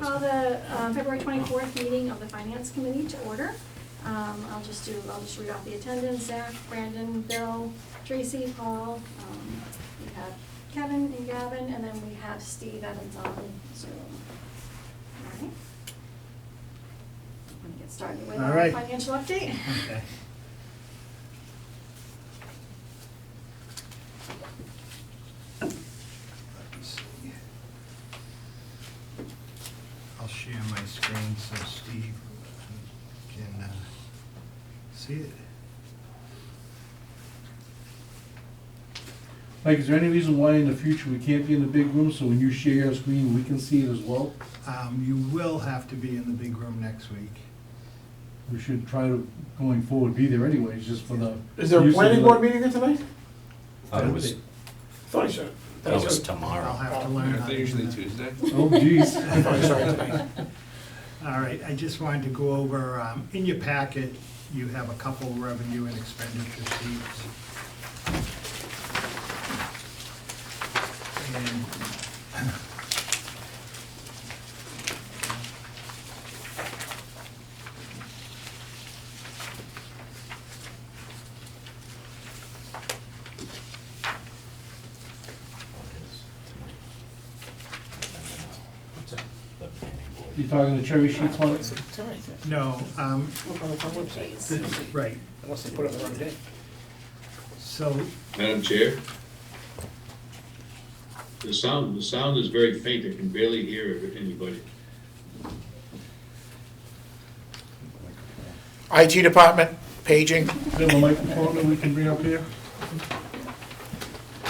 call the February 24th meeting of the Finance Committee to order. I'll just read off the attendance: Zach, Brandon, Bill, Tracy, Paul. We have Kevin and Gavin, and then we have Steve Evans on Zoom. All right. I'm gonna get started with All our right. financial update. Okay. Let me see. I'll share my screen so Steve can see it. Mike, is there any reason why in the future we can't be in the big room, so when you share your screen, we can see it as well? You will have to be in the big room next week. We should try to, going forward, be there anyways, just for the. Is there a use of planning the- board meeting here tonight? It was, Thought he said. that was I'll tomorrow. have to learn Aren't how they to do usually that. Tuesday? Oh, geez. I thought he started tonight. All right, I just wanted to go over, in your packet, you have a couple revenue and expenditure sheets. And You talking the cherry sheets on it? Tonight. no, Look on the town website. right, Unless they put it on the wrong day. so, Madam Chair? The sound is very faint. I can barely hear anybody. IT department, paging. Do you have a microphone that we can bring up here?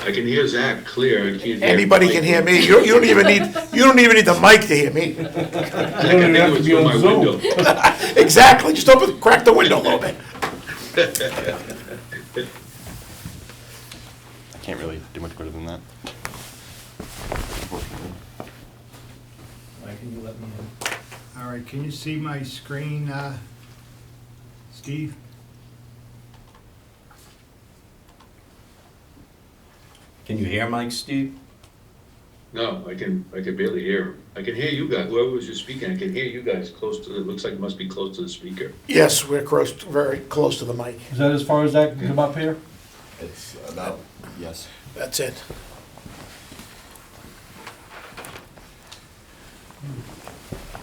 I can hear Zach clear. I can't hear. Anybody can hear me. You don't even need the mic to hear me. Zach, I think it was through my window. Exactly. Just crack the window a little bit. I can't really do much better than that. Mike, can you let me in? all right, can you see my screen, Steve? Can you hear Mike, Steve? No, I can barely hear him. I can hear you guys. Whoever was just speaking, I can hear you guys close to, it looks like it must be close to the speaker. Yes, we're close, very close to the mic. Is that as far as that can come up here? It's about, yes. That's it.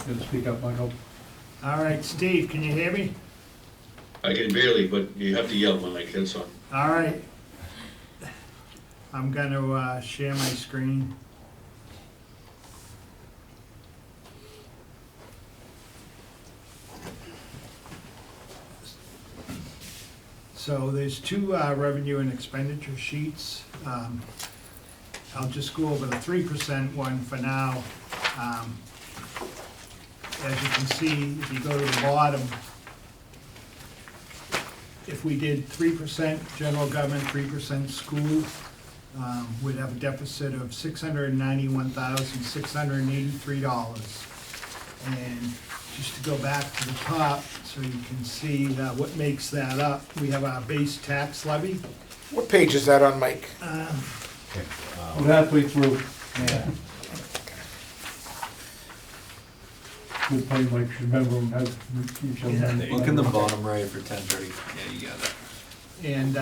Good to speak up, Michael. All right, Steve, can you hear me? I can barely, but you have to yell when I get on. All right. I'm gonna share my screen. So there's two revenue and expenditure sheets. I'll just go over the 3% one for now. As you can see, if you go to the bottom, if we did 3% general government, 3% school, we'd have a deficit of $691,683. And just to go back to the top, so you can see what makes that up, we have our base tax levy. What page is that on, Mike? We're halfway through. Yeah. Good point, Mike, should remember and have each other. Yeah. Look in the bottom right for 10:30. Yeah, you got it. And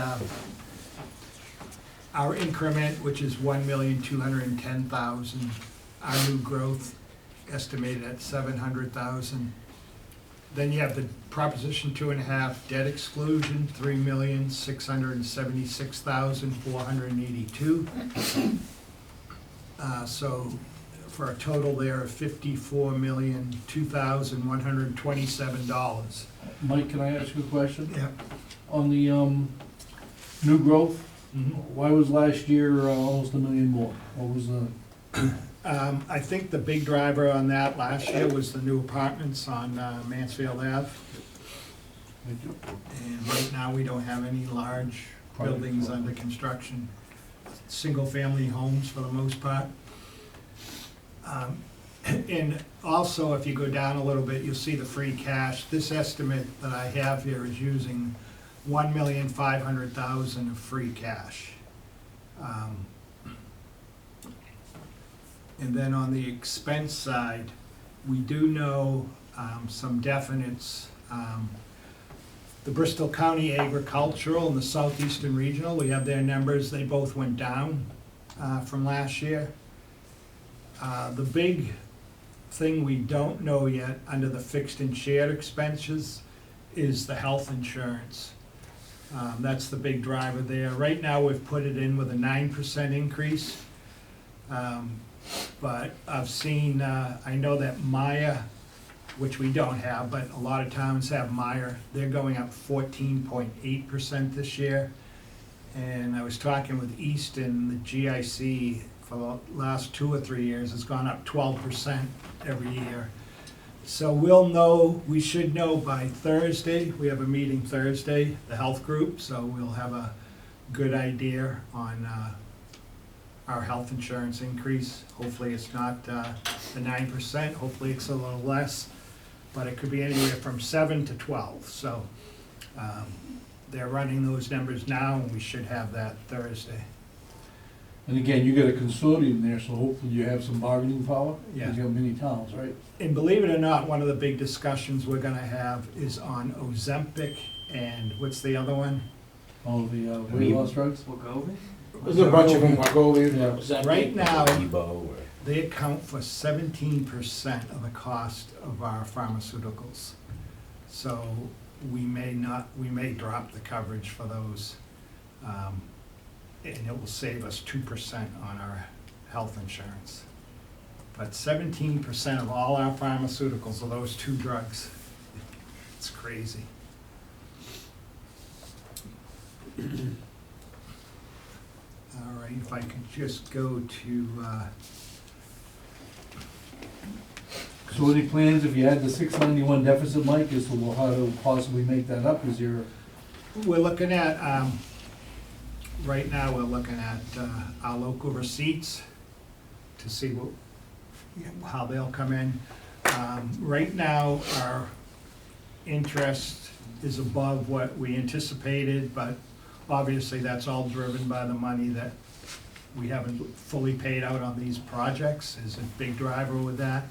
our increment, which is 1,210,000, our new growth estimated at 700,000. Then you have the Proposition 2.5 debt exclusion, 3,676,482. So for a total there of $54,002,127. Mike, can I ask you a question? Yeah. On the, new growth, Mhm. why was last year almost $1 million more? What was the, I think the big driver on that last year was the new apartments on Mansfield Ave. And right now, we don't have any large buildings under construction, single-family homes for the most part. And also, if you go down a little bit, you'll see the free cash. This estimate that I have here is using 1,500,000 of free cash. And then on the expense side, we do know some definites. The Bristol County Agricultural and the Southeastern Regional, we have their numbers, they both went down from last year. The big thing we don't know yet under the fixed and shared expenses is the health insurance. That's the big driver there. Right now, we've put it in with a 9% increase. But I've seen, I know that Maya, which we don't have, but a lot of towns have Maya, they're going up 14.8% this year. And I was talking with Easton, the GIC, for the last 2 or 3 years, has gone up 12% every year. So we'll know, we should know by Thursday, we have a meeting Thursday, the health group, so we'll have a good idea on our health insurance increase. Hopefully it's not the 9%, hopefully it's a little less, but it could be anywhere from 7 to 12. So they're running those numbers now, and we should have that Thursday. And again, you got a consortium there, so hopefully you have some bargaining power. Yeah. You have many towns, right? And believe it or not, one of the big discussions we're gonna have is on Ozempic and what's the other one? All the weight loss drugs. There's a bunch of them, Yeah. Wegovy, Right now, Debo or? they account for 17% of the cost of our pharmaceuticals. So we may drop the coverage for those. And it will save us 2% on our health insurance. But 17% of all our pharmaceuticals are those 2 drugs. It's crazy. All right, if I could just go to, So any plans, if you had the 691 deficit, Mike, as to how to possibly make that up? Is there, we're looking at, right now, we're looking at our local receipts to see what, how they'll come in. Right now, our interest is above what we anticipated, but obviously that's all driven by the money that we haven't fully paid out on these projects, is a big driver with that.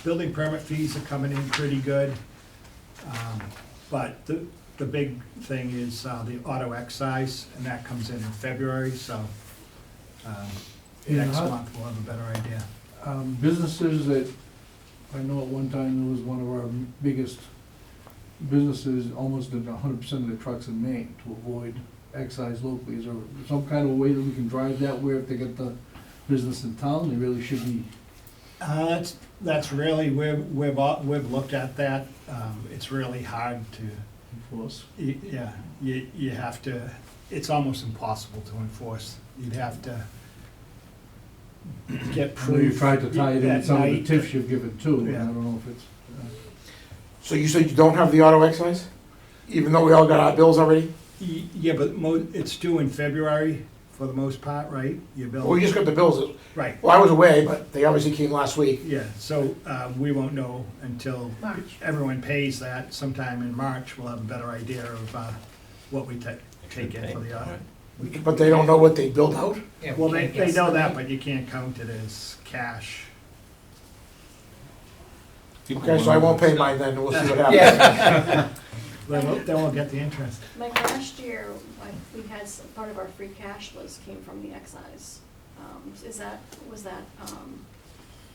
Building permit fees are coming in pretty good, but the big thing is the auto excise, and that comes in February, so Yeah, next how- month we'll have a better idea. businesses that, I know at one time there was one of our biggest businesses, almost did 100% of their trucks in Maine to avoid excise locally. Is there some kind of way that we can drive that where if they get the business in town, they really should be? That's really, we've looked at that. It's really hard to, Enforce. yeah, you have to, it's almost impossible to enforce. You'd have to get I know you proof. tried to tie it in at with some of the night. tips you've given too, and I Yeah. don't know if it's. So you said you don't have the auto excise? Even though we all got our bills already? Yeah, but it's due in February for the most part, right? Your bill. Well, we just got the bills. Right, Well, I was away, but they obviously came last week. yeah, so we won't know until everyone pays that sometime in March. We'll have a better idea of what we take in for the audit. But they don't know what they billed out? Well, they know that, but you can't count it as cash. Okay, so I won't pay mine then, and we'll see what happens. Then we'll get the interest. Like last year, like, we had, part of our free cash came from the excise. Was that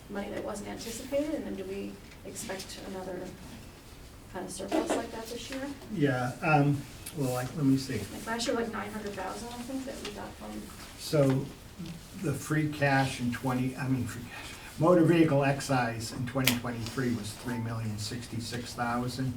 money that wasn't anticipated, and then do we expect another kind of surplus like that this year? Yeah, well, let me see. Like last year, like 900,000, I think, that we got from, So the free cash in motor vehicle excise in 2023 was 3,066,000.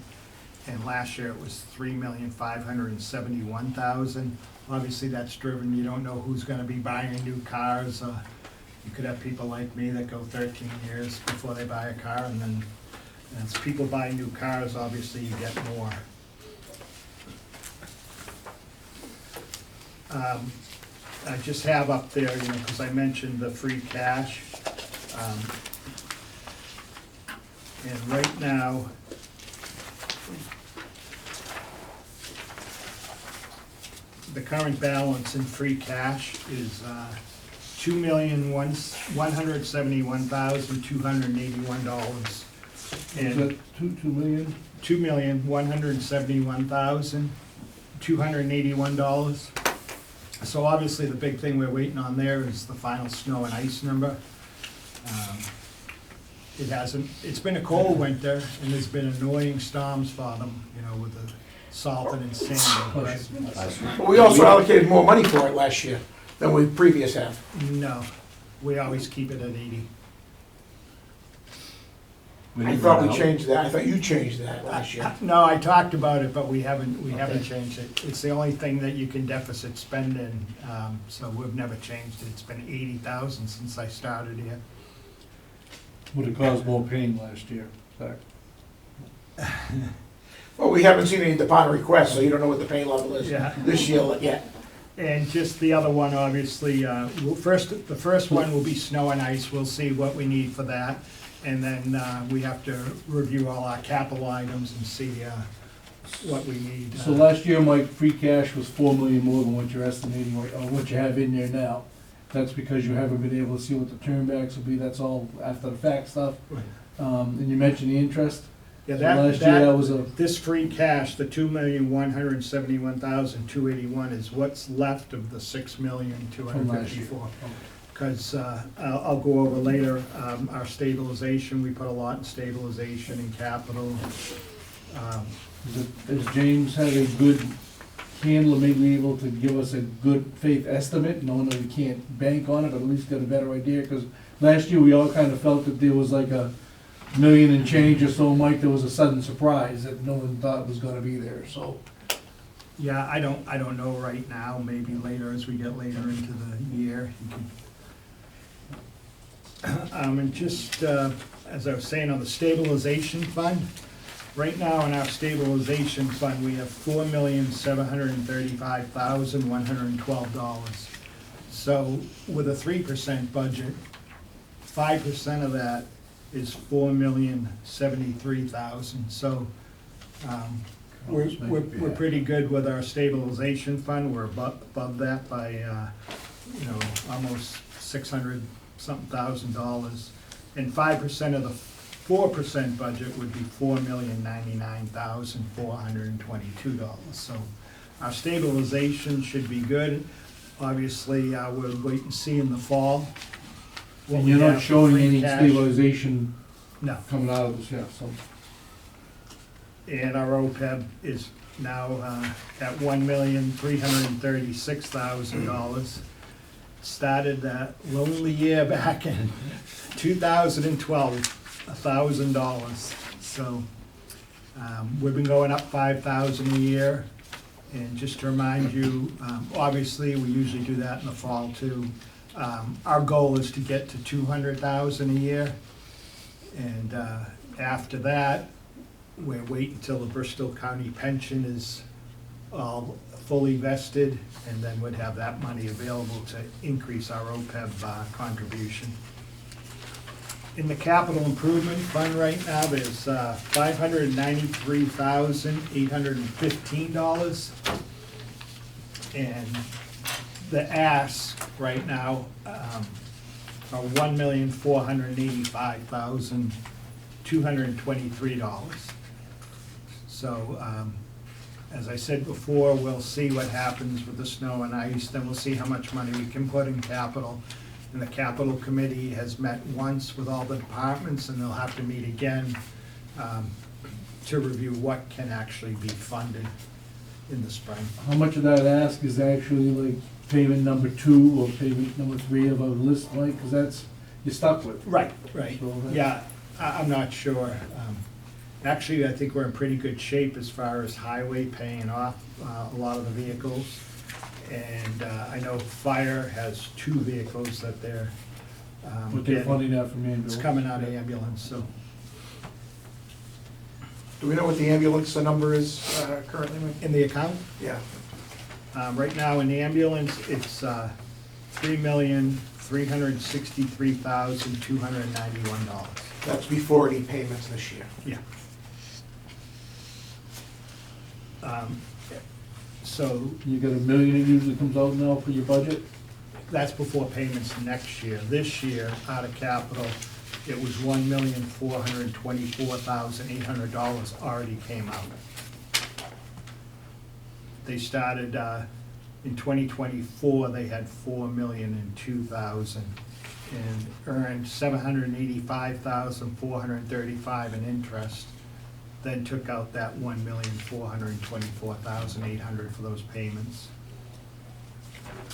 And last year it was 3,571,000. Obviously, that's driven, you don't know who's gonna be buying new cars. You could have people like me that go 13 years before they buy a car, and then as people buy new cars, obviously you get more. I just have up there, because I mentioned the free cash. And right now, the current balance in free cash is $2,171,281. Is And that 2 million? $2,171,281. So obviously, the big thing we're waiting on there is the final snow and ice number. It hasn't, it's been a cold winter, and there's been annoying storms for them, you know, with the salting and sanding. But we also allocated more money for it last year than we previous have. No, we always keep it at 80. I thought we changed that, I thought you changed that last year. No, I talked about it, but we haven't changed it. It's the only thing that you can deficit spend in, so we've never changed it. It's been 80,000 since I started here. Would have caused more pain last year, Zach. Well, we haven't seen any department requests, so you don't know what the pay level is Yeah. this year yet. And just the other one, obviously, the first one will be snow and ice. We'll see what we need for that. And then we have to review all our capital items and see what we need. So last year, Mike, free cash was 4 million more than what you're estimating, or what you have in there now. That's because you haven't been able to see what the turnbacks will be, that's all after the fact stuff. Right. And you mentioned the interest. Yeah, So last year, that was a, this free cash, the $2,171,281 is what's left of the $6,254,000. Because I'll go over later, our stabilization, we put a lot in stabilization and capital. Has James had a good handle of maybe able to give us a good faith estimate, knowing that we can't bank on it, but at least get a better idea? Because last year, we all kind of felt that there was like a million and change or so, Mike, there was a sudden surprise that no one thought was gonna be there, so. Yeah, I don't know right now, maybe later, as we get later into the year. You can- And just, as I was saying, on the stabilization fund, right now in our stabilization fund, we have $4,735,112. So with a 3% budget, 5% of that is $4,073,000. So we're pretty good with our stabilization fund. We're above that by, almost 600-something thousand. And 5% of the 4% budget would be $4,099,422. So our stabilization should be good. Obviously, we'll wait and see in the fall. what And we you're have not for showing free any cash. stabilization No. coming out of this, yeah, so. And our OPEB is now at $1,336,000. Started that lonely year back in 2012, $1,000. So we've been going up 5,000 a year. And just to remind you, obviously, we usually do that in the fall too. Our goal is to get to 200,000 a year. And after that, we're waiting until the Bristol County pension is all fully vested, and then we'd have that money available to increase our OPEB contribution. In the capital improvement fund right now, there's $593,815. And the ask right now are $1,485,223. So, as I said before, we'll see what happens with the snow and ice, then we'll see how much money we can put in capital. And the capital committee has met once with all the departments, and they'll have to meet again to review what can actually be funded in the spring. How much of that ask is actually like payment number 2 or payment number 3 of a list, Mike? Because that's, you're stuck with. Right. So that's- Yeah, I'm not sure. Actually, I think we're in pretty good shape as far as highway paying off a lot of the vehicles. And I know fire has 2 vehicles that they're But they're getting. funding that from ambulance. It's coming out of ambulance, so. Do we know what the ambulance number is currently, Mike? In the account, Yeah. right now in the ambulance, it's $3,363,291. That's before any payments this year. Yeah. So, You got $1 million it usually comes out now for your budget? that's before payments next year. This year, out of capital, it was $1,424,800 already came out. They started, in 2024, they had $4,002,000 and earned $785,435 in interest. Then took out that $1,424,800 for those payments.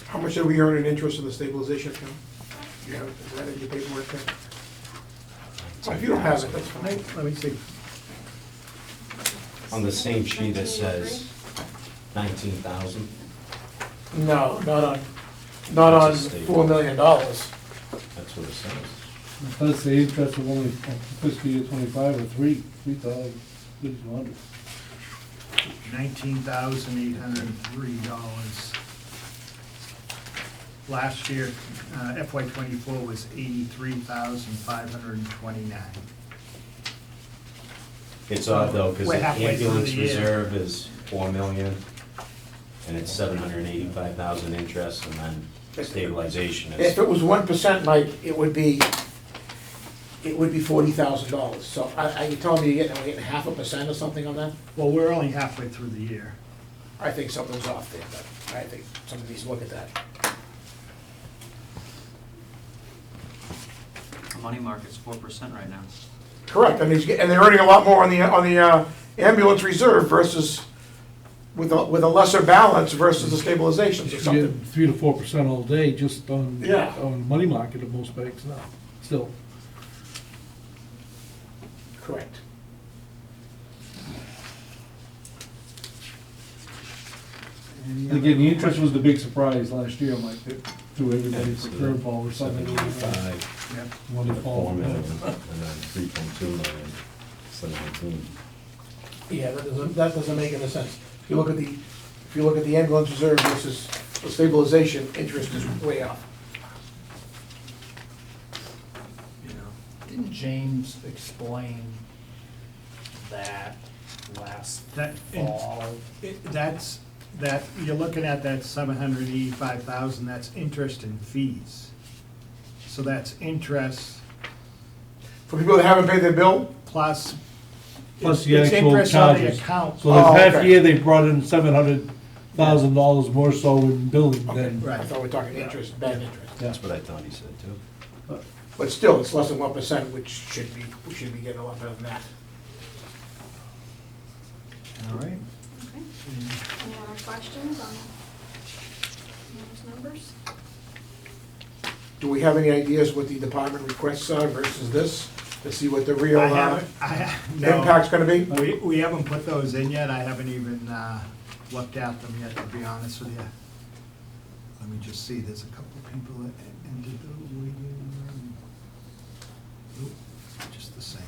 How much did we earn in interest in the stabilization account? You have, is that in your paperwork there? Oh, if you don't have it, that's fine. Let me see. On the same sheet, it says 19,000. No, not on That's a statement. $4 million. That's what it says. That's the interest of only fiscal year 25 or 3,200. $19,803. Last year, FY '24 was $83,529. It's odd though, because We're the halfway through ambulance the year. reserve is 4 million, and it's 785,000 interest, and then stabilization If is, it was 1%, Mike, it would be $40,000. So are you telling me we're getting 0.5% or something on that? Well, we're only halfway through the year. I think something's off there, but I think somebody needs to look at that. The money market's 4% right now. Correct, and they're earning a lot more on the ambulance reserve versus, with a lesser balance versus the stabilization or You something. get 3 to 4% all day just on, Yeah. on money market at most banks now, still. Correct. And again, the interest was the big surprise last year, Mike, that threw everybody for curveball or something. 785, Yep. One to the fall. 4 million, and then 3.2 million, 17. Yeah, that doesn't make any sense. If you look at the ambulance reserve versus the stabilization, interest is way off. Didn't James explain that last That, fall? you're looking at that 785,000, that's interest and fees. So that's interest For people that haven't paid their bill? plus. Plus the it's actual interest on the charges. account. So this Oh, past okay. year, they brought in $700,000 more so in billing Okay, than. I Right. thought we were talking interest, bad interest. That's what I thought he said too. But still, it's less than 1%, which we should be getting a lot better than that. All right. Okay. Any other questions on those numbers? Do we have any ideas what the department requests are versus this, to see what the real No. impact's gonna be? We haven't put those in yet, I haven't even looked at them yet, to be honest with you. Let me just see, there's a couple of people that ended the waiting room. Oop, just the same.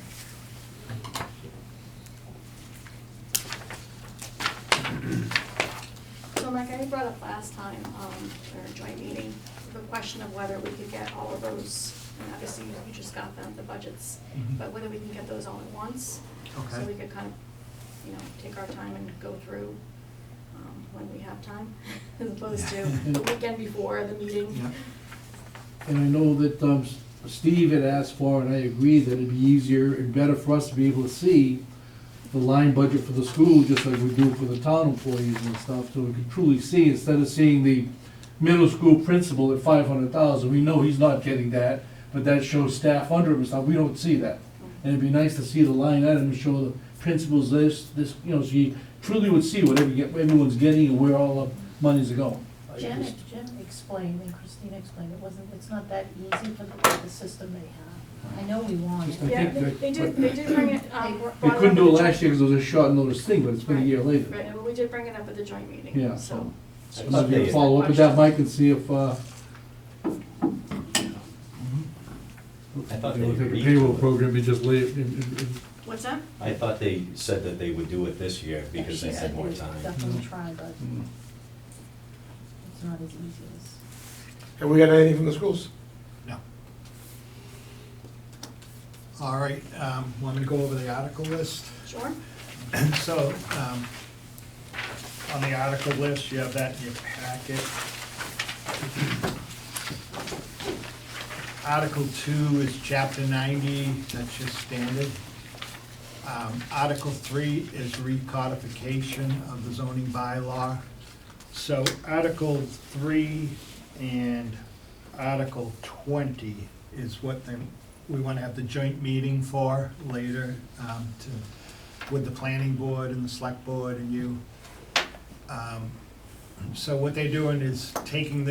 So Mike, I brought up last time, our joint meeting, the question of whether we could get all of those, and obviously you just got them, the budgets, Mhm. but whether we can get those all at once. So Okay. we could kind of, take our time and go through when we have time, as opposed to the weekend before the meeting. Yeah. And I know that Steve had asked for, and I agree, that it'd be easier and better for us to be able to see the line budget for the school, just like we do for the town employees and stuff, so we can truly see, instead of seeing the middle school principal at 500,000, we know he's not getting that, but that shows staff under him and stuff, we don't see that. And it'd be nice to see the line item and show the principals this, so you truly would see what everyone's getting and where all the monies are going. Jen explained, and Christina explained, it's not that easy for the system they have. I know we want Just it. Yeah, think they did bring it, brought They it couldn't up do it at the last year joint- because it was a short notice thing, but it's been a year later. Right, but we did bring it up at the joint meeting, Yeah, so. so maybe follow up with that, Mike, and see if, I thought they they would take a agreed payroll to it. program and just lay it in. What's that? I thought they said that they would do it this year because She they said had more would time. Definitely try, but Mm. it's not as easy as. Have we got anything from the schools? No. All right, want me to go over the article list? Sure. So, on the article list, you have that in your packet. Article 2 is Chapter 90, that's just standard. Article 3 is recodification of the zoning bylaw. So Article 3 and Article 20 is what we want to have the joint meeting for later, with the planning board and the select board and you. So what they're doing is taking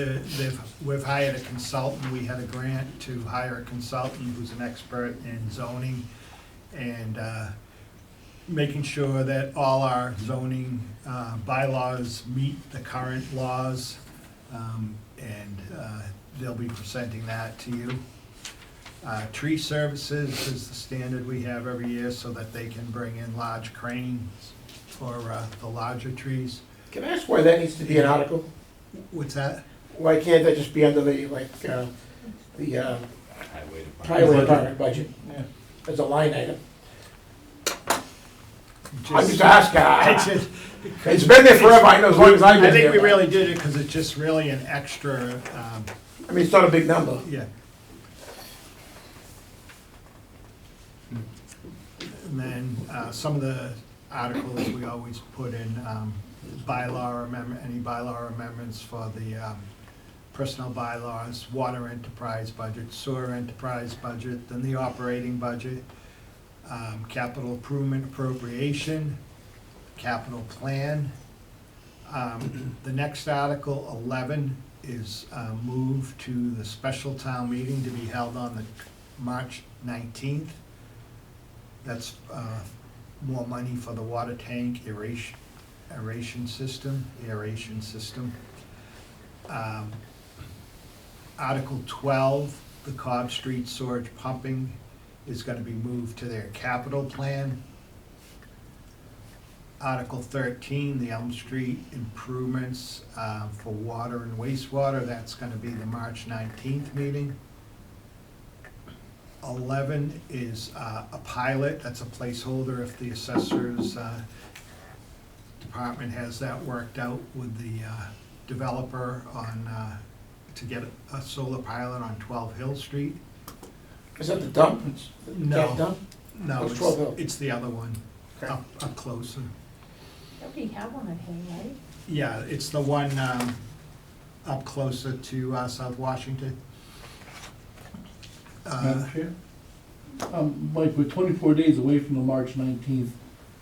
we've hired a consultant, we had a grant to hire a consultant who's an expert in zoning, and making sure that all our zoning bylaws meet the current laws, and they'll be presenting that to you. Tree services is the standard we have every year, so that they can bring in large cranes for the larger trees. Can I ask why that needs to be an article? What's that? Why can't that just be under the, like, the Highway department. highway department budget Yeah. as a line item? I'm just asking. It's been there forever, I know, as long as I've I been think here. we really did it because it's just really an extra, I mean, it's not a big number. yeah. And then some of the articles we always put in bylaw amendment, any bylaw amendments for the personal bylaws, water enterprise budget, sewer enterprise budget, then the operating budget, capital improvement appropriation, capital plan. The next article, 11, is moved to the special town meeting to be held on the March 19th. That's more money for the water tank aeration system. Article 12, the Cobb Street storage pumping is gonna be moved to their capital plan. Article 13, the Elm Street improvements for water and wastewater, that's gonna be the March 19th meeting. 11 is a pilot, that's a placeholder if the assessors department has that worked out with the developer on, to get a solar pilot on 12 Hill Street. Is that the dump? No. That dump? No, What's 12 Hill? it's the other one, Okay. up closer. We have one at Hay, right? Yeah, it's the one up closer to South Washington. Madam Chair? Mike, we're 24 days away from the March 19th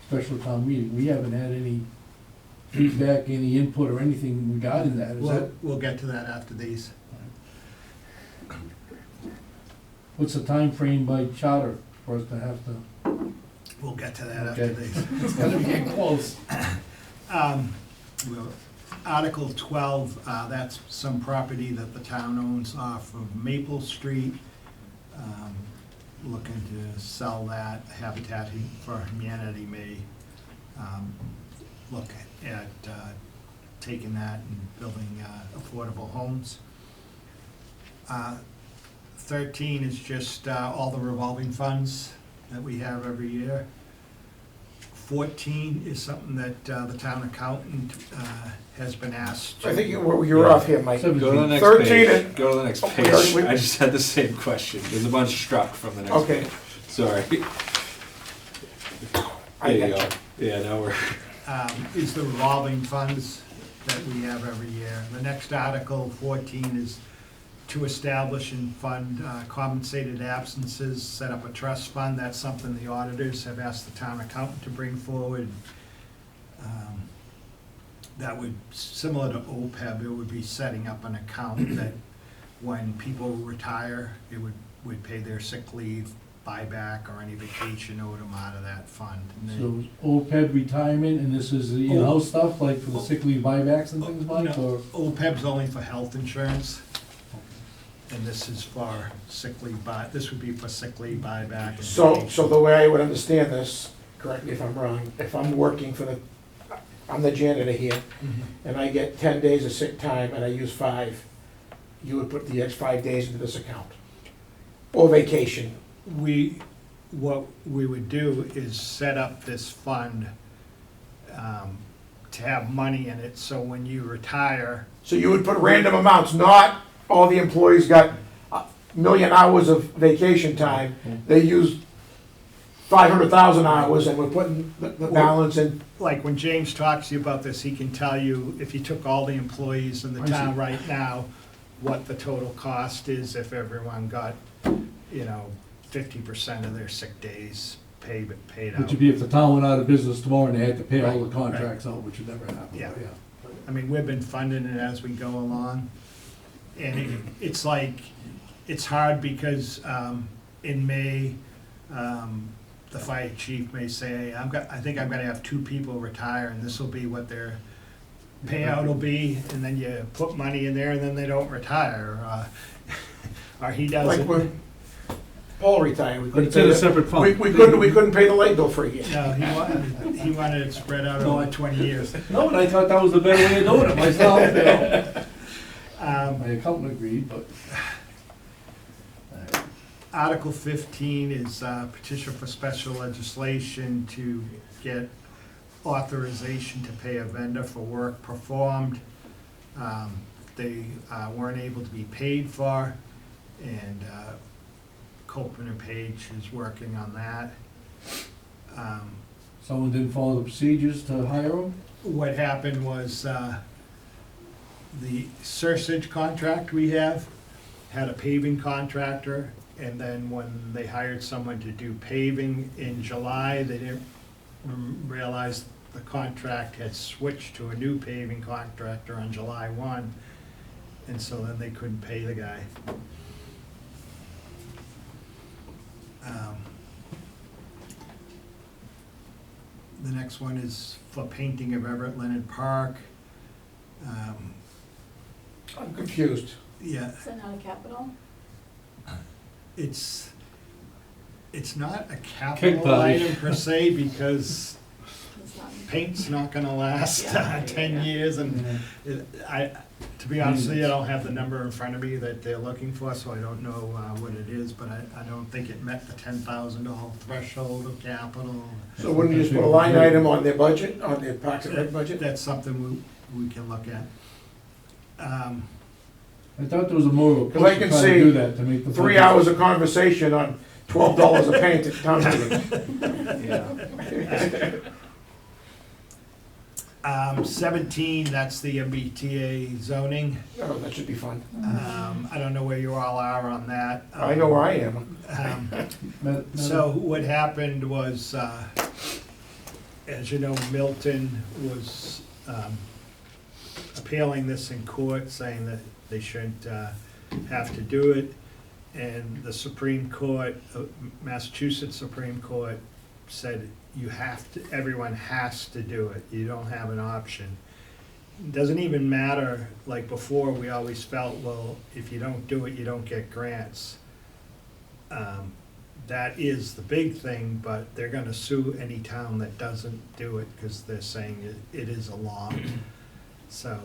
special town meeting. We haven't had any feedback, any input or anything regarding that. Is that, We'll get to that after these. what's the time frame by charter for us to have to? We'll get to that after Okay. these. It's gotta be getting close. Well, Article 12, that's some property that the town owns off of Maple Street. Looking to sell that. Habitat for Humanity may look at taking that and building affordable homes. 13 is just all the revolving funds that we have every year. 14 is something that the town accountant has been asked to. I think you're off here, Mike. Seven- Go to the next 13 page. and- Go to the next Oh, we page. already- I just had the same question. There's a bunch struck from the next Okay. page. Sorry. I There you go. gotcha. Yeah, now we're. Is the revolving funds that we have every year. The next article, 14, is to establish and fund compensated absences, set up a trust fund. That's something the auditors have asked the town accountant to bring forward. That would, similar to OPEB, it would be setting up an account that when people retire, it would pay their sick leave, buyback, or any vacation owed them out of that fund. And then- So OPEB retirement, and this is the in-house stuff, like for the sick leave buybacks and things like, No, or? OPEB's only for health insurance, and this is for sick leave this would be for sick leave buyback. and So vacation. the way I would understand this, correct me if I'm wrong, if I'm working I'm the janitor here, Mhm. and I get 10 days of sick time and I use 5, you would put the next 5 days into this account? Or vacation? What we would do is set up this fund to have money in it, so when you retire, So you would put random amounts, not all the employees got a million hours of vacation time, they used 500,000 hours, and we're putting the balance in. Like when James talks to you about this, he can tell you, if you took all the employees in the I see. town right now, what the total cost is if everyone got, 50% of their sick days paid Which out. would be if the town went out of business tomorrow and they had to pay all Right, the contracts out, which would never happen. Yeah. but I mean, we've been funding it as we go along. And it's like, it's hard because in May, the fire chief may say, I think I'm gonna have 2 people retire and this will be what their payout will be. And then you put money in there and then they don't retire. Or he Like doesn't. when Paul retired, we But couldn't it's in pay a the- separate fund. we couldn't pay the light bill for a year. No, he wanted it spread out over 20 years. No, and I thought that was the better way of doing it myself, you know. Um, My accountant agreed, but. Article 15 is petition for special legislation to get authorization to pay a vendor for work performed. They weren't able to be paid for, and Copeland and Page is working on that. Someone didn't follow the procedures to hire them? What happened was the Sursage contract we have had a paving contractor, and then when they hired someone to do paving in July, they didn't realize the contract had switched to a new paving contractor on July 1, and so then they couldn't pay the guy. The next one is for painting of Everett Leonard Park. I'm confused. Yeah, Is that not a capital? it's not a capital party. item per se, because It's not. paint's not gonna last Yeah. 10 years, and to be honest with you, I don't have the number in front of me that they're looking for, so I don't know what it is, but I don't think it met the $10,000 threshold of capital. So wouldn't you just put a line item on their budget, on their Parks and Rec budget? That's something we can look at. I thought there was a more of a 'Cause I push to can try to see do that, to make the. 3 budget- hours of conversation on $12 a paint at town meeting. Yeah. 17, that's the MBTA zoning. Oh, that should be fun. I don't know where you all are on that. I know where I am. So what happened was, as you know, Milton was appealing this in court, saying that they shouldn't have to do it. And the Supreme Court, Massachusetts Supreme Court said you have to, everyone has to do it. You don't have an option. It doesn't even matter, like before, we always felt, well, if you don't do it, you don't get grants. That is the big thing, but they're gonna sue any town that doesn't do it, because they're saying it is a law. So,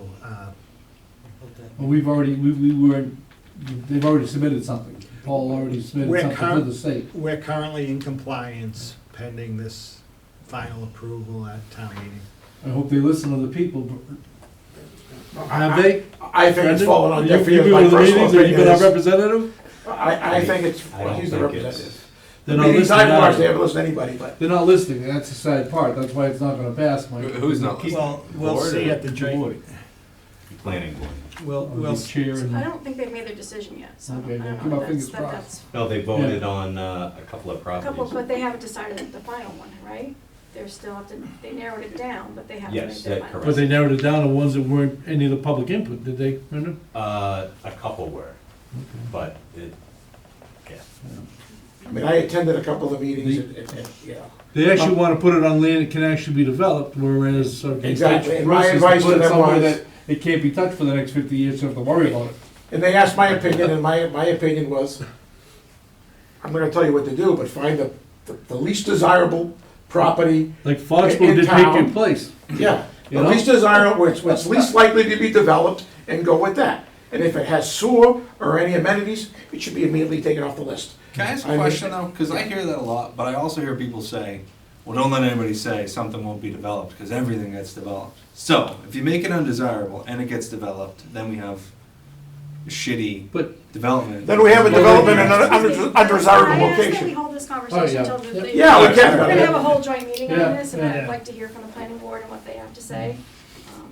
Well, we've already, we were, they've already submitted something. Paul already We're submitted something to current- the state. we're currently in compliance pending this final approval at town meeting. I hope they listen to the people. Have they? I think it's fallen on deaf You ears. been My to the personal meetings, have you opinion been our is, representative? I think it's, I don't he's the think it's- representative. They're The not meetings listening I've watched, now. they haven't listened to anybody, but. They're not listening, that's the sad part, that's why it's not gonna pass, Mike. Who's not listening? Well, we'll Board see or at the joint, Planning board. we'll, The chair and. I don't think they've made their decision yet, so I Okay, don't then keep know. our fingers That's- crossed. No, they voted on a couple of A couple, properties. but they haven't decided the final one, right? They're still have to, they narrowed it down, but they haven't made Yes, their that final. But they narrowed it down to ones that weren't any of the public input, did they, Brenda? A couple were, but it, yeah. I mean, I attended a couple of meetings, yeah. They actually wanna put it on land that can actually be developed, whereas. Exactly, and my versus advice put to it them somewhere was- that It can't be touched for the next 50 years, so you have to worry about it. And they asked my opinion, and my opinion was, I'm not gonna tell you what to do, but find the least desirable property, Like Foxborough In did take town. your place. yeah, You the know? least desirable, what's least likely to be developed, and go with that. And if it has sewer or any amenities, it should be immediately taken off the list. Can I ask I a mean- question though? Because I hear that a lot, but I also hear people say, well, don't let anybody say something won't be developed, because everything gets developed. So, if you make it undesirable and it gets developed, then we have shitty But development. Then we have a development in an Excuse me. undesirable I ask that we location. hold this conversation yeah. until the. Yeah, we can. We're gonna have a whole joint meeting on Yeah, this, and yeah. I'd like to hear from the planning board and what they have to say.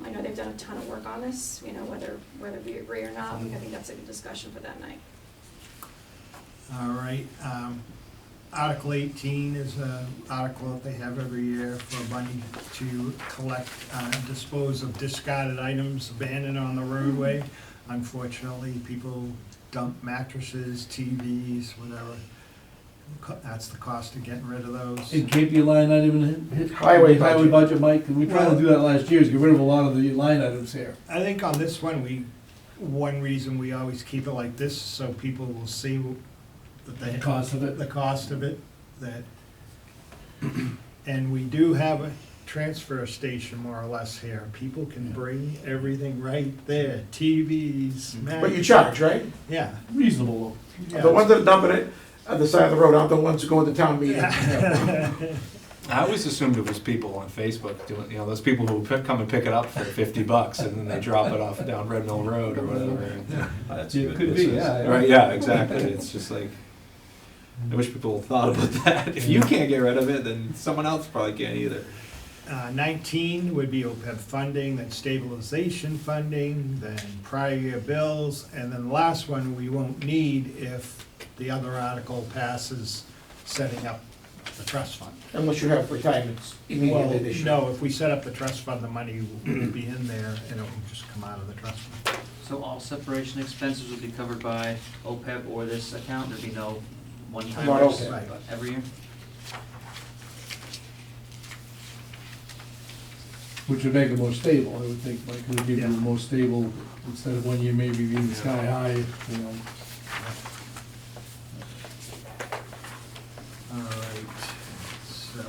I know they've done a ton of work on this, you know, whether we agree or not, I think that's a good discussion for that night. All right, Article 18 is an article that they have every year for money to collect, dispose of discarded items abandoned on the roadway. Unfortunately, people dump mattresses, TVs, whatever. That's the cost of getting rid of those. it can't be a line item hit Highway highway budget. budget, Mike, 'cause we tried to do that last year, is get rid of a lot of the line items here. I think on this one, one reason we always keep it like this, so people will see that The cost of it. the cost of it, that, and we do have a transfer station more or less here. People can bring everything right there, TVs, But you charge, right? Yeah. Reasonable yeah. The ones that are dumping it at the side of the road aren't the ones who go into town meeting. I always assumed it was people on Facebook doing, you know, those people who come and pick it up for $50 and then they drop it off down Red Mill Road or whatever. That's It good could be, business. yeah. Right, yeah, exactly. It's just like, I wish people thought about that. If you can't get rid of it, then someone else probably can't either. 19 would be OPEB funding, then stabilization funding, then prior year bills, and then the last one we won't need if the other article passes, setting up the trust fund. Unless you have retirements Well, immediately this year. no, if we set up the trust fund, the money will be in there and it will just come out of the trust fund. So all separation expenses would be covered by OPEB or this account, there'd be no one-time Not OPEB. Right. every year? Which would make it more stable, I would think, Mike, would give you a Yeah. more stable, instead of one year maybe being sky high, you know. All right, so.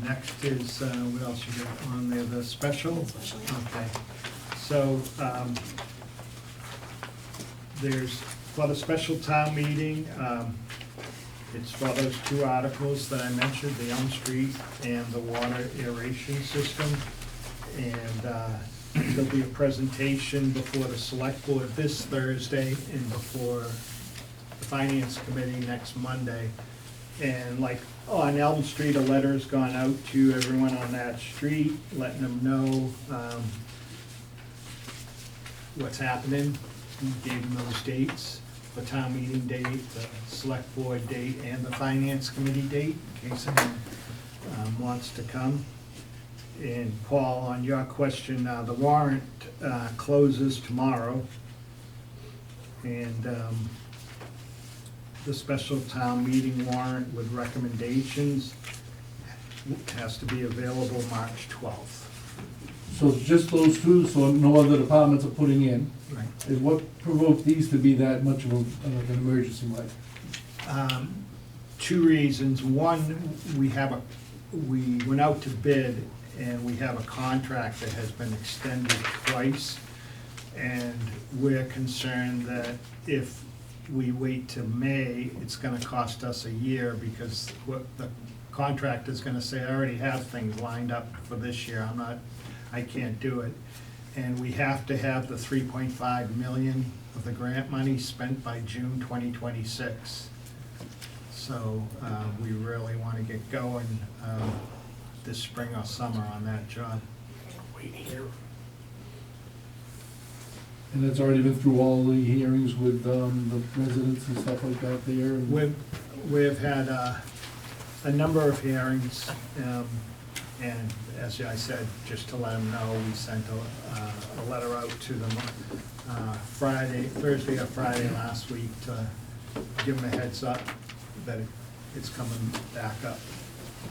Next is, what else you got on there, the special? Special. Okay, so, there's, for the special town meeting, it's for those two articles that I mentioned, the Elm Street and the water aeration system. And there'll be a presentation before the select board this Thursday and before the finance committee next Monday. And like on Elm Street, a letter's gone out to everyone on that street, letting them know what's happening. We gave them those dates, the town meeting date, the select board date, and the finance committee date, in case anyone wants to come. And Paul, on your question, the warrant closes tomorrow. And the special town meeting warrant with recommendations has to be available March 12th. So it's just those two, so no other departments are putting in, Right. is what provoked these to be that much of an emergency, Mike? Two reasons. One, we went out to bid and we have a contract that has been extended twice. And we're concerned that if we wait till May, it's gonna cost us a year because what the contract is gonna say, I already have things lined up for this year, I can't do it. And we have to have the 3.5 million of the grant money spent by June 2026. So we really want to get going this spring or summer on that job. And that's already been through all the hearings with the residents and stuff like that there? and- We've had a number of hearings, and as I said, just to let them know, we sent a letter out to them Thursday or Friday last week to give them a heads up that it's coming back up.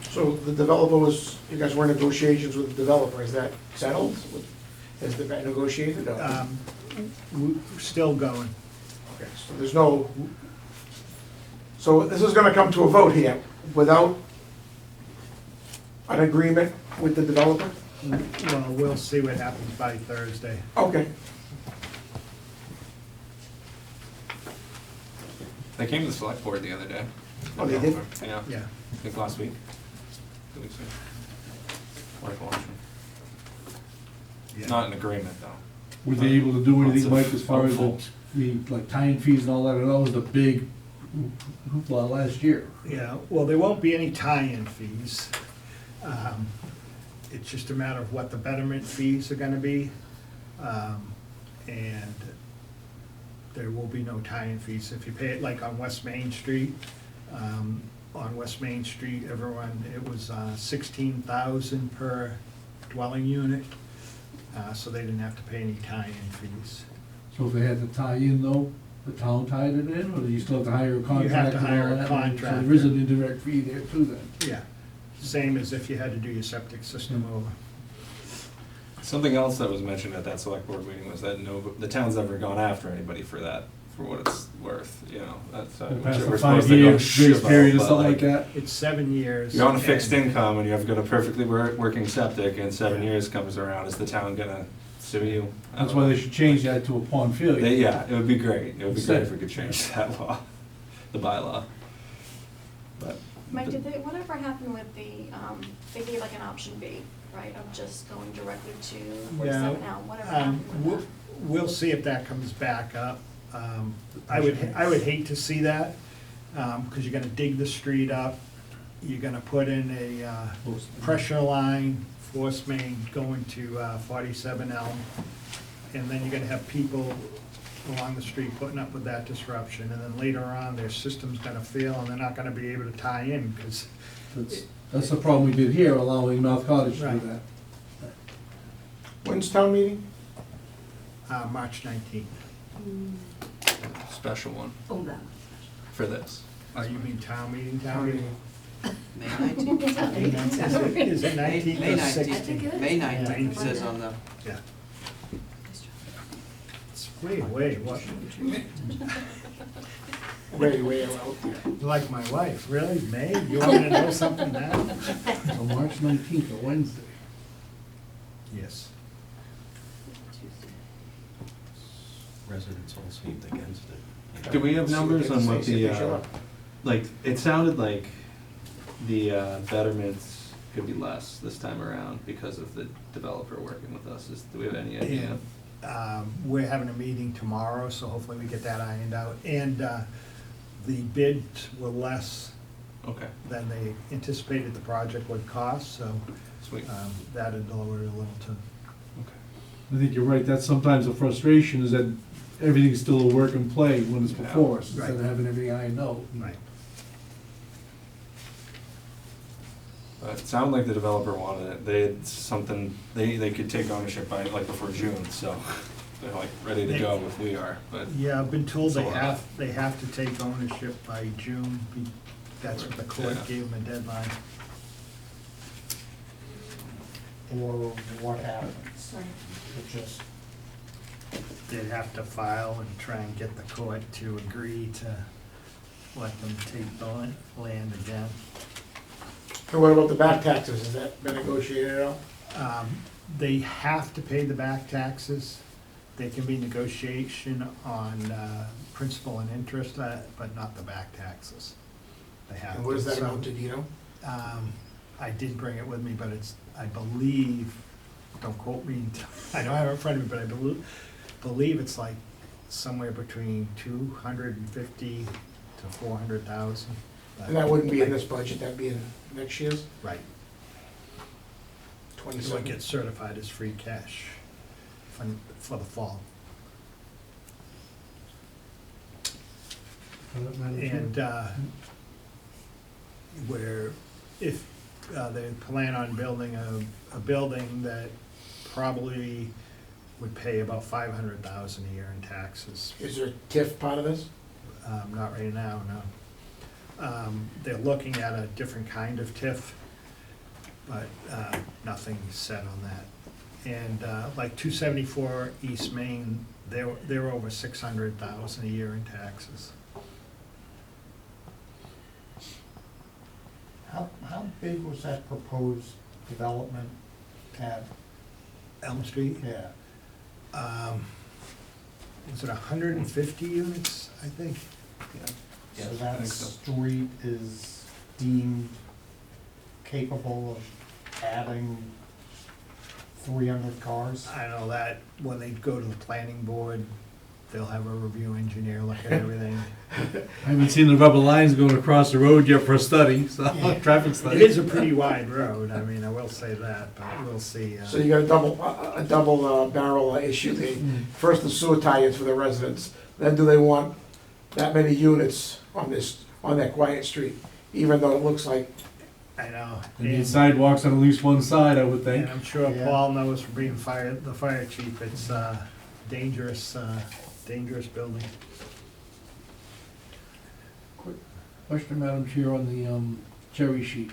So the developer was, you guys were in negotiations with the developer, is that settled? Has it been negotiated? or- We're still going. Okay, so there's no, so this is gonna come to a vote here without an agreement with the developer? Well, we'll see what happens by Thursday. Okay. They came to the select board the other day. Oh, they did? Yeah, Yeah. I think last week. 2 weeks ago. Michael Armstrong. Yeah. Not in agreement, though. Were they able to do Lots anything, of Mike, as far as hopeful. the, like, tying fees and all that? And that was the big hoopla last year. Yeah, well, there won't be any tie-in fees. It's just a matter of what the betterment fees are gonna be. And there will be no tie-in fees. If you pay it like on West Main Street, on West Main Street, everyone, it was 16,000 per dwelling unit, so they didn't have to pay any tie-in fees. So if they had to tie in though, the town tied it in, or do you still have to hire a You contractor? have to and all hire a that? contractor. So there is an indirect fee there too then. Yeah, same as if you had to do your septic system over. Something else that was mentioned at that select board meeting was that the town's never gone after anybody for that, for what it's worth, you know, that's. Past we're the supposed to 5 go year shoot grace about, period or but, something like that? It's 7 years. You're on a fixed and- income and you've got a perfectly working septic and 7 years comes around, is the town gonna sue you? I That's don't why know. they should change that to upon failure. Yeah, it would be great, it would be great if we Instead. could change that law, the bylaw. But. Mike, did they, whatever happened with the, they gave like an option B, right, of just going directly to Yeah, 47L, whatever happened with that? we'll see if that comes back up. I would hate to see that, because you're gonna dig the street up, you're gonna put in a pressure line, force main going to 47L, and then you're gonna have people along the street putting up with that disruption, and then later on, their system's gonna fail, and they're not gonna be able to tie in, because That's the problem we did here, allowing North Cottage to Right. do that. When's town meeting? March 19th. Special one Oh, that. for this. You mean town meeting, town meeting? May 19th. Is it 19th May or 19th. 16th? May Yeah. 19th, it says on the, Yeah. Wait, what? Way out there. You're like my wife, really? May? You want me to know something now? So March 19th, a Wednesday. Yes. Residents all seemed against it. Do we have See what numbers they on what say, see the, if they show up. like, it sounded like the betterments could be less this time around because of the developer working with us. Do we have any idea? We're having a meeting tomorrow, so hopefully we get that ironed out. And the bids were less Okay, than they anticipated the project would cost, so sweet. that had lowered it a little too. Okay. I think you're right, that's sometimes the frustration, is that everything's still a work and play when it's Yeah. before us, instead of Right. having everything ironed out. Right. But it sounded like the developer wanted it. They had something, they could take ownership by, like, before June, so they're like ready to go if we are, but. Yeah, I've been told It's a lot. they have to take ownership by June. That's what the court Yeah. gave them a deadline. Or what happens, Sorry. it just, They'd have to file and try and get the court to agree to let them take the land again. And what about the back taxes? Has that been negotiated at all? They have to pay the back taxes. They can be negotiation on principal and interest, but not the back taxes. They have to. And what does that So, amount to, do you know? I did bring it with me, but it's, I believe, don't quote me, I don't have it in front of me, but I believe it's like somewhere between 250 to 400,000. And that wouldn't be in this budget, that'd be in next year's, Right. So it 27. gets certified as free cash for the fall. And where, if they plan on building a building that probably would pay about 500,000 a year in taxes. Is there a TIF part of this? Not right now, no. They're looking at a different kind of TIF, but nothing set on that. And like 274 East Main, they're over 600,000 a year in taxes. how big was that proposed development at, Elm Street? yeah, Was it 150 units, I think? So I that think so. street is deemed capable of adding 300 cars? I know that when they go to the planning board, they'll have a review engineer look at everything. I haven't seen the rubber lines going across the road yet for a study, so, traffic It study. is a pretty wide road, I mean, I will say that, but we'll see. So you got a double barrel issue. First, the sewer tie-ins for the residents, then do they want that many units on that quiet street? Even though it looks like, I know. They need sidewalks on at least one side, I would And think. I'm sure Yeah. Paul knows from being the fire chief, it's dangerous, dangerous building. Question, Madam Chair, on the cherry sheet.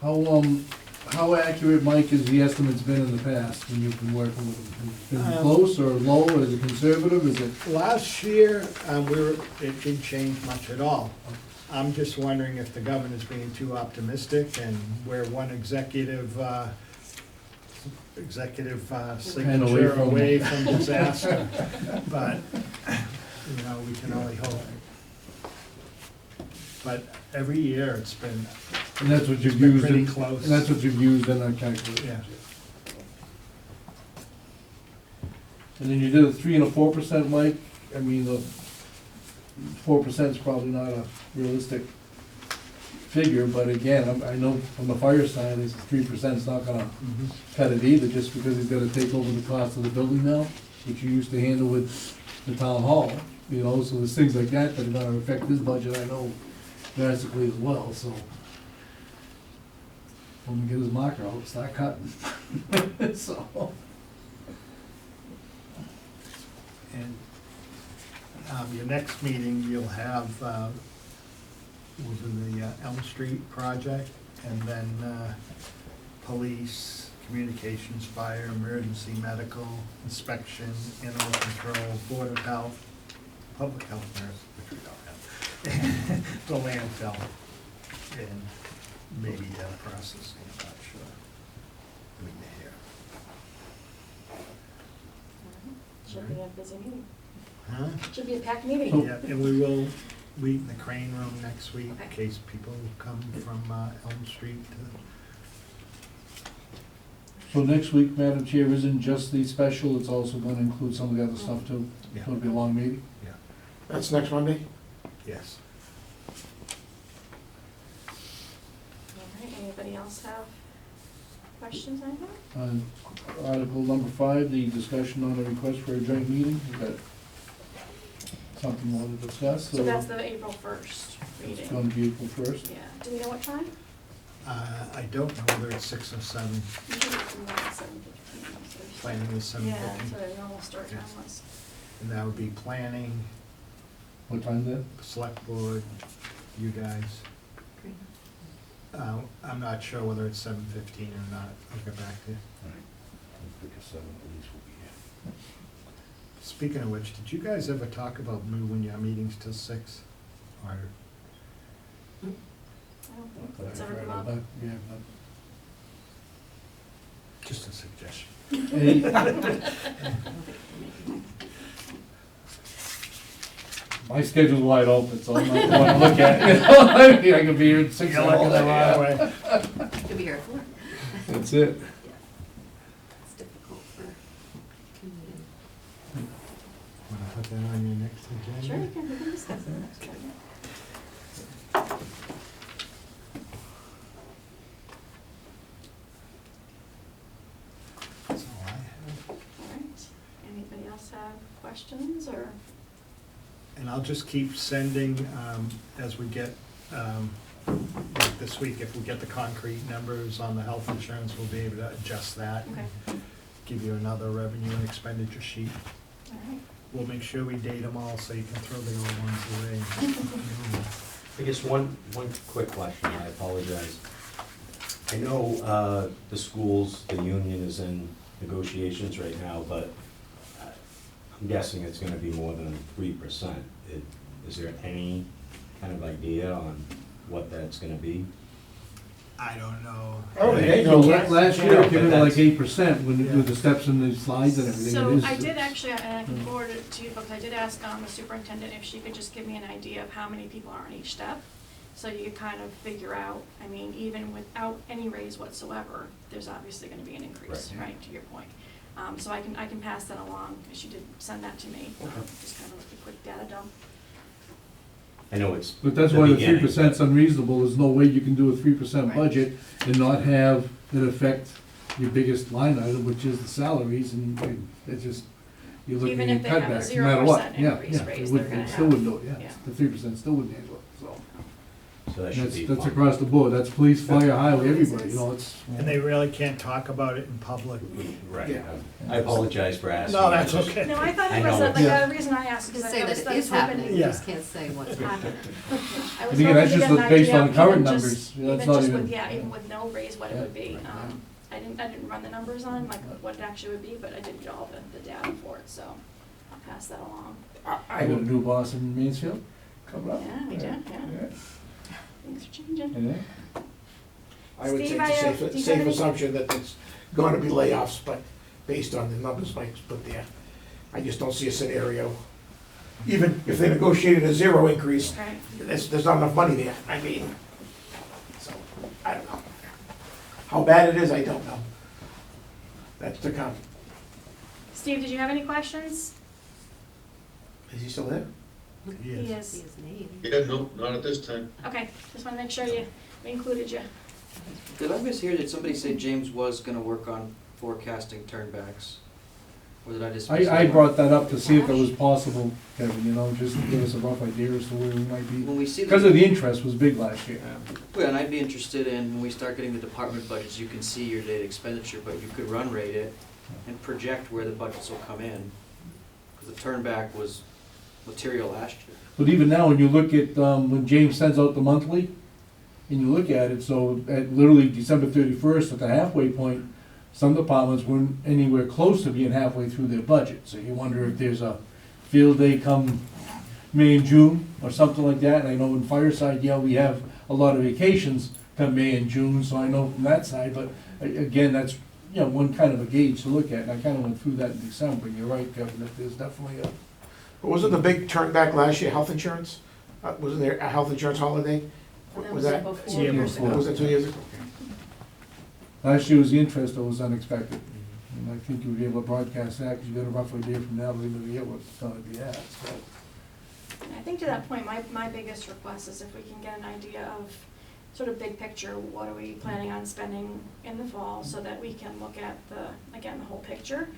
How accurate, Mike, has the estimates been in the past when you've been working with them? Been close or low, or is it conservative, is it? Last year, it didn't change much at all. I'm just wondering if the governor's being too optimistic and we're one executive signature from- away from disaster. But, you know, we can only hope. But every year it's been, And that's what you've It's been used, pretty in- close. and that's what you've used in that calculation. yeah. And then you did a 3 and a 4%, Mike. I mean, the 4% is probably not a realistic figure, but again, I know from the fire side, this 3% is not gonna Mhm. cut it either, just because he's gotta take over the cost of the building now, which you used to handle with the town hall, you know, so there's things like that that are gonna affect his budget, I know, drastically as well, so. When we get his marker out, start cutting. So. And your next meeting, you'll have, was in the Elm Street project, and then police, communications, fire, emergency, medical, inspection, animal control, board of health, public health nurse, which we don't have, the landfill, and maybe processing, I'm not sure. We may hear. Should be a busy meeting. Huh? Should be a packed meeting. Yeah, and we will meet in the Crane Room next week, in Okay. case people come from Elm Street to. So next week, Madam Chair, isn't just the special, it's also gonna include some of the other stuff too? Yeah. So it'll be a long meeting? that's next Monday? Yes. All right, anybody else have questions on that? Article number 5, the discussion on the request for a joint meeting, is that something you want to discuss? So that's the April 1st It's meeting. gonna be April 1st? Yeah, do we know what time? I don't know whether it's 6 or 7, Usually it's more like 7:15. So planning is 7:15. yeah, that's what our normal start time was. And that would be planning, What time then? select board, you guys. I'm not sure whether it's 7:15 or not, I'll get back to you. Speaking of which, did you guys ever talk about moving your meetings till 6? Or, I don't think it's ever come up. Yeah. just a suggestion. Any, my schedule's wide open, so I'm not going to look at it. I mean, I can be here at 6 You're looking the o'clock. wrong way. Could be here at 4. That's it. It's difficult for commuting. Want to put that on your next agenda? Sure, we can discuss it next time. That's all I have. All right, anybody else have questions or? And I'll just keep sending, as we get, like this week, if we get the concrete numbers on the health insurance, we'll be able to adjust that. Okay, Give you another revenue and expenditure sheet. all right. We'll make sure we date them all so you can throw the old ones away. I guess one quick question, I apologize. I know the schools, the union is in negotiations right now, but I'm guessing it's gonna be more than 3%. Is there any kind of idea on what that's gonna be? I don't know. Oh, they So know. last year it came in at like That's- 8% with the steps and the slides and everything. So It is- I did actually, and I can forward it to you, because I did ask the superintendent if she could just give me an idea of how many people are on each step. So you could kind of figure out, I mean, even without any raise whatsoever, there's obviously gonna be an increase, right, to your point. So I can pass that along, she did send that to me, just kind of a quick data dump. I know it's. But that's why the beginning, 3%'s unreasonable. There's no way you can do a 3% Right. budget and not have it affect your biggest line item, which is the salaries, and it's just, you're looking Even at if they have a cutbacks, no matter what. 0% Yeah, increase yeah, it raise, wouldn't- they're gonna it still have- wouldn't do it, yeah. yeah. The 3% still wouldn't handle it, so. So that And should that's, be. that's fine. across the board. That's police, fire, highway, everybody, you know, it's. And they really can't talk about it in public. Right. Yeah. I apologize for asking. No, I that's just- okay. No, I thought I it was, know like, it's- the reason I asked, To because say I that was it hoping. is happening, you Yeah. just can't say what's happening. I was Again, hoping that's to just get an based idea on of current even numbers. just, Yeah, that's even not just even- with, yeah, even with no raise, what it Yeah. would be. I didn't run the numbers on, like, what it actually would be, but I did get all the data for it, so I'll pass that along. I I got a would new boss in Mansfield coming up. Yeah, we do, yeah. Things are changing. Yeah. I would Steve, take the do you safe have any- assumption that it's gonna be layoffs, but based on the numbers Mike's put there, I just don't see a scenario. Even if they negotiated a 0 increase, Right. there's not enough money there, I mean, so, I don't know. How bad it is, I don't know. That's to come. Steve, did you have any questions? Is he still there? He Yes. is. See his name. Yeah, no, not at this time. Okay, just wanna make sure we included you. Did I mishear, did somebody say James was gonna work on forecasting turnbacks? Or did I just? miss I that? brought that up to see if it was possible, Kevin, you know, just to give us a rough idea as to where we might be. When we see. Because of the interest was big last year. Well, and I'd be interested in, when we start getting the department budgets, you can see your data expenditure, but you could run rate it and project where the budgets will come in. Because the turnback was material last year. But even now, when you look at, when James sends out the monthly, and you look at it, so at literally December 31st, at the halfway point, some departments weren't anywhere close to being halfway through their budget. So you wonder if there's a field day come May and June, or something like that. And I know in Fireside, yeah, we have a lot of vacations come May and June, so I know from that side, but again, that's, you know, one kind of a gauge to look at. And I kind of went through that in December, and you're right, Kevin, that there's definitely a. But wasn't the big turn back last year health insurance? Wasn't there a health insurance holiday? And Was that, before Yeah, years before. ago. was that 2 years ago? Last year was the interest that was unexpected. And I think you'll be able to broadcast that, because you got a rough idea from now to the end of the year what it's gonna be at, so. And I think to that point, my biggest request is if we can get an idea of sort of big picture, what are we planning on spending in the fall, so that we can look at again, the whole picture.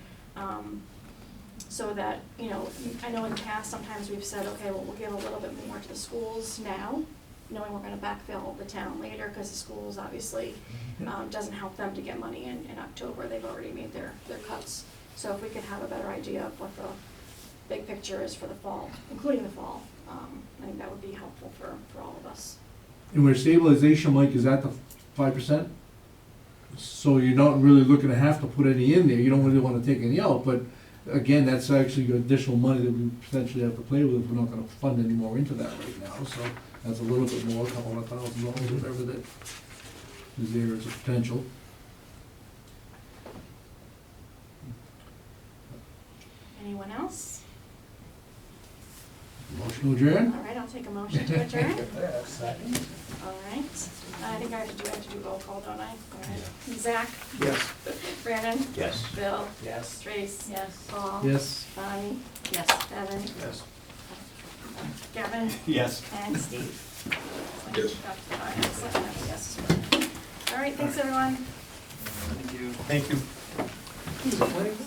So that, you know, I know in the past, sometimes we've said, okay, well, we'll give a little bit more to the schools now, knowing we're gonna backfill the town later, because the schools obviously, doesn't help them to get money in October, they've already made their cuts. So if we could have a better idea of what the big picture is for the fall, including the fall, I think that would be helpful for all of us. And where stabilization, Mike, is at the 5%? So you're not really looking to have to put any in there, you don't really wanna take any out, but again, that's actually additional money that we potentially have to play with if we're not gonna fund any more into that right now, so that's a little bit more, a couple $100,000, whatever that is there as a potential. Anyone else? Motion to adjourn? All right, I'll take a motion to adjourn. All right, I think I have to do roll call, don't I? All right. Zach? Yes. Brandon? Yes. Bill? Yes. Trace? Yes. Paul? Yes. Bonnie? Yes. Evan? Yes. Gavin? Yes. And Steve? Yes. All right, excellent. Yes. All right, thanks, everyone. Thank you. Thank you.